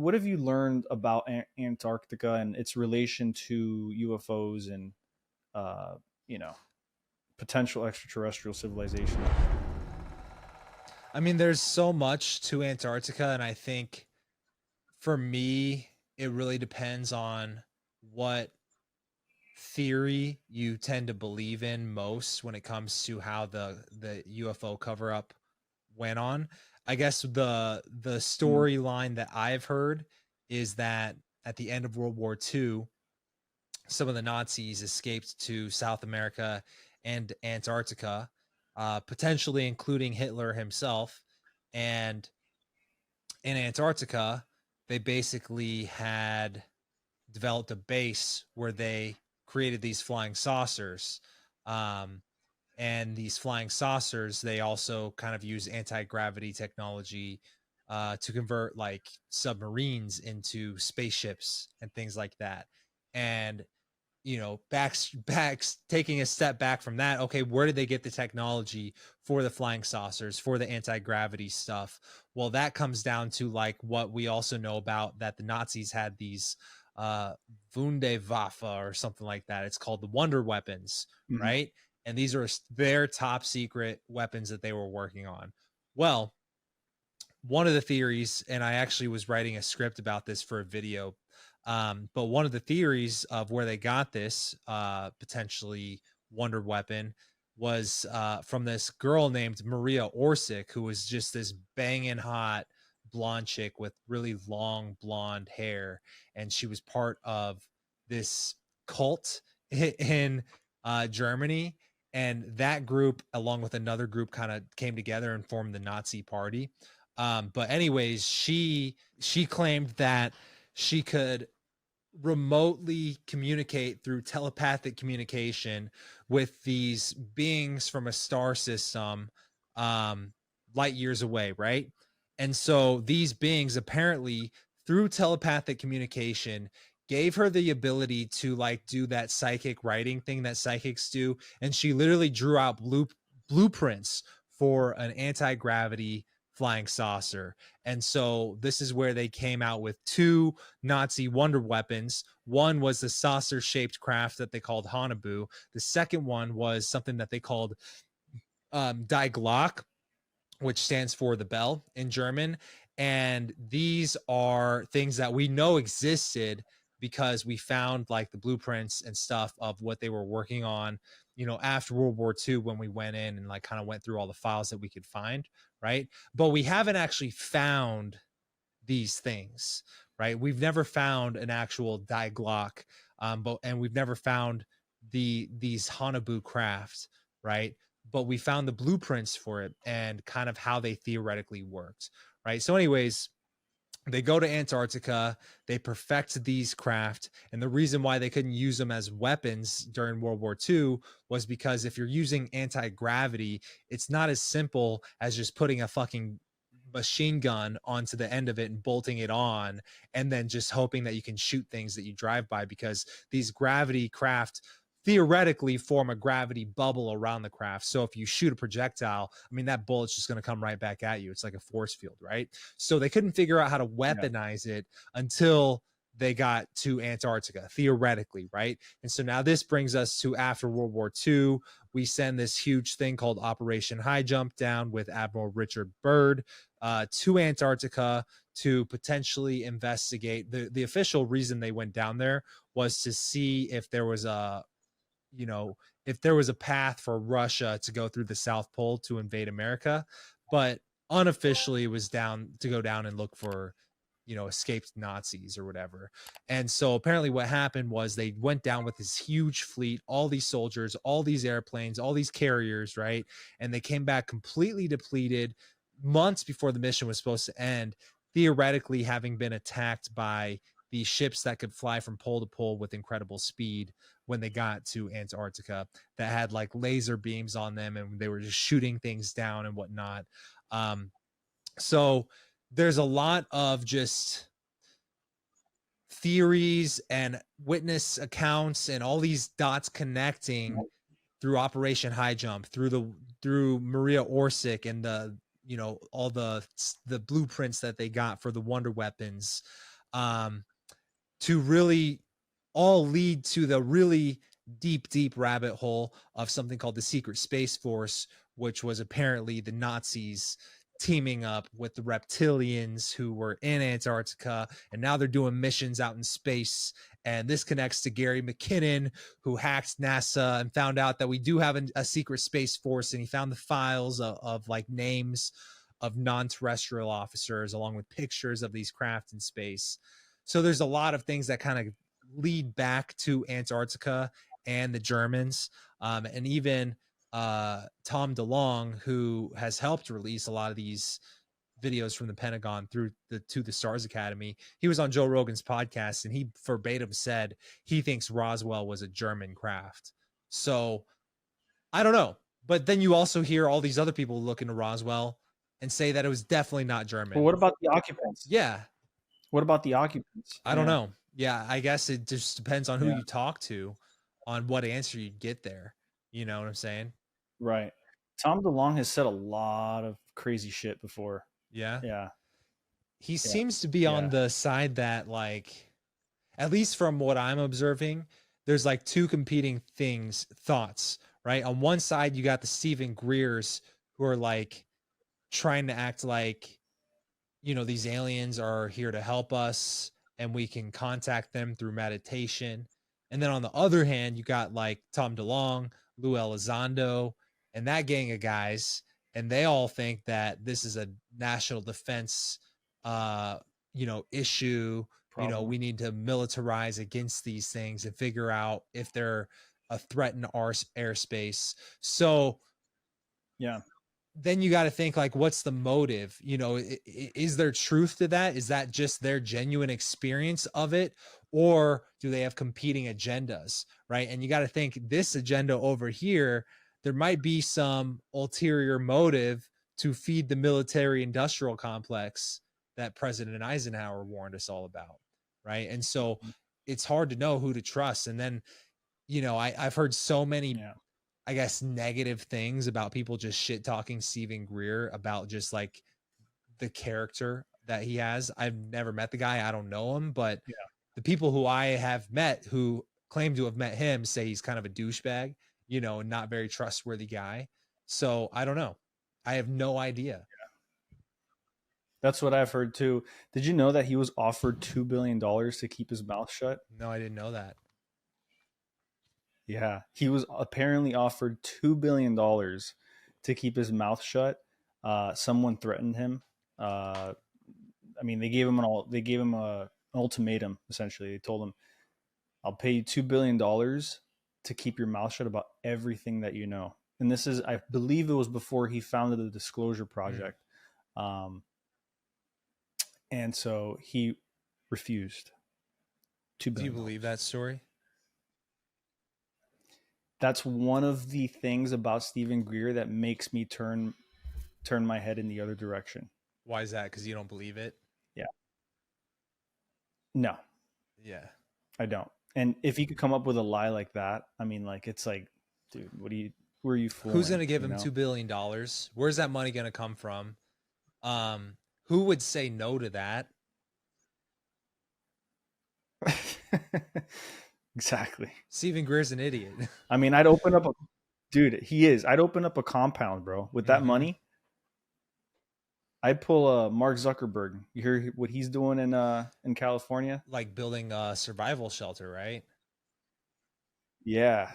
what have you learned about Antarctica and its relation to UFOs and uh, you know, potential extraterrestrial civilization? I mean, there's so much to Antarctica, and I think for me, it really depends on what theory you tend to believe in most when it comes to how the UFO cover up went on. I guess the Mm, storyline that I've heard is that at the end of World War II, some of the Nazis escaped to South America and Antarctica, potentially including Hitler himself. And in Antarctica, they basically had developed a base where they created these flying saucers. Um, and these flying saucers, they also kind of use anti-gravity technology to convert like submarines into spaceships and things like that. And back taking a step back from that, okay, where did they get the technology for the flying saucers, for the anti-gravity stuff? Well, that comes down to like what we also know about, that the Nazis had these uh Wunderwaffe or something like that. It's called the wonder weapons, mhm. right? And these are their top secret weapons that they were working on. Well, one of the theories, and I actually was writing a script about this for a video, but one of the theories of where they got this potentially wonder weapon was from this girl named Maria Orsic, who was just this banging hot blonde chick with really long blonde hair, and she was part of this cult in Germany. And that group, along with another group, kind of came together and formed the Nazi Party. But anyways, she claimed that she could remotely communicate through telepathic communication with these beings from a star system, um, light years away, right? And so these beings apparently, through telepathic communication, gave her the ability to like do that psychic writing thing that psychics do, and she literally drew out blueprints for an anti-gravity flying saucer. And so this is where they came out with two Nazi wonder weapons. One was the saucer shaped craft that they called Hanabu. The second one was something that they called Die Glock, which stands for the bell in German. And these are things that we know existed because we found like the blueprints and stuff of what they were working on, after World War II, when we went in and like kind of went through all the files that we could find, right? But we haven't actually found these things, right? We've never found an actual Die Glock, and we've never found these Hanabu crafts, right? But we found the blueprints for it and kind of how they theoretically worked, right? So, anyways, they go to Antarctica, they perfect these craft, and the reason why they couldn't use them as weapons during World War II was because if you're using anti-gravity, it's not as simple as just putting a fucking machine gun onto the end of it and bolting it on and then just hoping that you can shoot things that you drive by, because these gravity craft theoretically form a gravity bubble around the craft. So if you shoot a projectile, I mean, that bullet's just going to come right back at you. It's like a force field, right? So they couldn't figure out how to Yeah. weaponize it until they got to Antarctica, theoretically, right? And so now this brings us to after World War II. We send this huge thing called Operation Highjump down with Admiral Richard Byrd to Antarctica to potentially investigate. The official reason they went down there was to see if there was you know, if there was a path for Russia to go through the South Pole to invade America. But unofficially, it was down to go down and look for, escaped Nazis or whatever. And so apparently what happened was they went down with this huge fleet, all these soldiers, all these airplanes, all these carriers, right? And they came back completely depleted months before the mission was supposed to end, theoretically having been attacked by these ships that could fly from pole to pole with incredible speed when they got to Antarctica, that had like laser beams on them and they were just shooting things down and whatnot. So there's a lot of just theories and witness accounts and all these dots connecting through Operation High Jump, through Maria Orsic and all the blueprints that they got for the wonder weapons. to really all lead to the really deep rabbit hole of something called the Secret Space Force, which was apparently the Nazis teaming up with the reptilians who were in Antarctica, and now they're doing missions out in space. And this connects to Gary McKinnon, who hacked NASA and found out that we do have a secret space force, and he found the files of like names of non-terrestrial officers along with pictures of these craft in space. So there's a lot of things that kind of lead back to Antarctica and the Germans, and even Tom DeLonge, who has helped release a lot of these videos from the Pentagon through the To the Stars Academy. He was on Joe Rogan's podcast, and he verbatim said he thinks Roswell was a German craft. So I don't know, but then you also hear all these other people look into Roswell and say that it was definitely not German. Well, what about the occupants? Yeah. What about the occupants? I don't know. Yeah, I guess it just depends on who Yeah. you talk to on what answer you get there. You know what I'm saying? Right. Tom DeLonge has said a lot of crazy shit before. Yeah. Yeah. He seems to be on the side that, like, at least from what I'm observing, there's like two competing thoughts, right? On one side, you got the Stephen Greers who are like trying to act like, you know, these aliens are here to help us and we can contact them through meditation. And then on the other hand, you got like Tom DeLonge, Lou Elizondo, and that gang of guys, and they all think that this is a national defense you know, issue. Problem. You know, we need to militarize against these things and figure out if they're a threat in our airspace. So yeah, then you got to think like, what's the motive? You know, is there truth to that? Is that just their genuine experience of it? Or do they have competing agendas? Right. And you got to think this agenda over here, there might be some ulterior motive to feed the military industrial complex that President Eisenhower warned us all about. Right. And so it's hard to know who to trust. And then, you know, I've heard so many, I guess, negative things about people just shit talking Stephen Greer about just like the character that he has. I've never met the guy. I don't know him, but the people who I have met who claim to have met him say he's kind of a douchebag, you know, and not very trustworthy guy. So I don't know. I have no idea. That's what I've heard too. Did you know that he was offered $2 billion to keep his mouth shut? No, I didn't know that. Yeah, he was apparently offered $2 billion to keep his mouth shut. Someone threatened him. I mean, they gave him an ultimatum. Essentially, they told him, "I'll pay you $2 billion to keep your mouth shut about everything that you know." And this is, I believe, it was before he founded the Disclosure Project. And so he refused. $2 billion. Do you believe that story? That's one of the things about Stephen Greer that makes me turn my head in the other direction. Why is that? Because you don't believe it? Yeah. No. Yeah. I don't. And if he could come up with a lie like that, I mean, like, it's like, dude, who are you fooling? Who's going to give him $2 billion? Where's that money going to come from? Who would say no to that? Exactly. Stephen Greer's an idiot. I mean, I'd open up a compound, bro, with that money. I'd pull Mark Zuckerberg. You hear what he's doing in California? Like building a survival shelter, right? Yeah.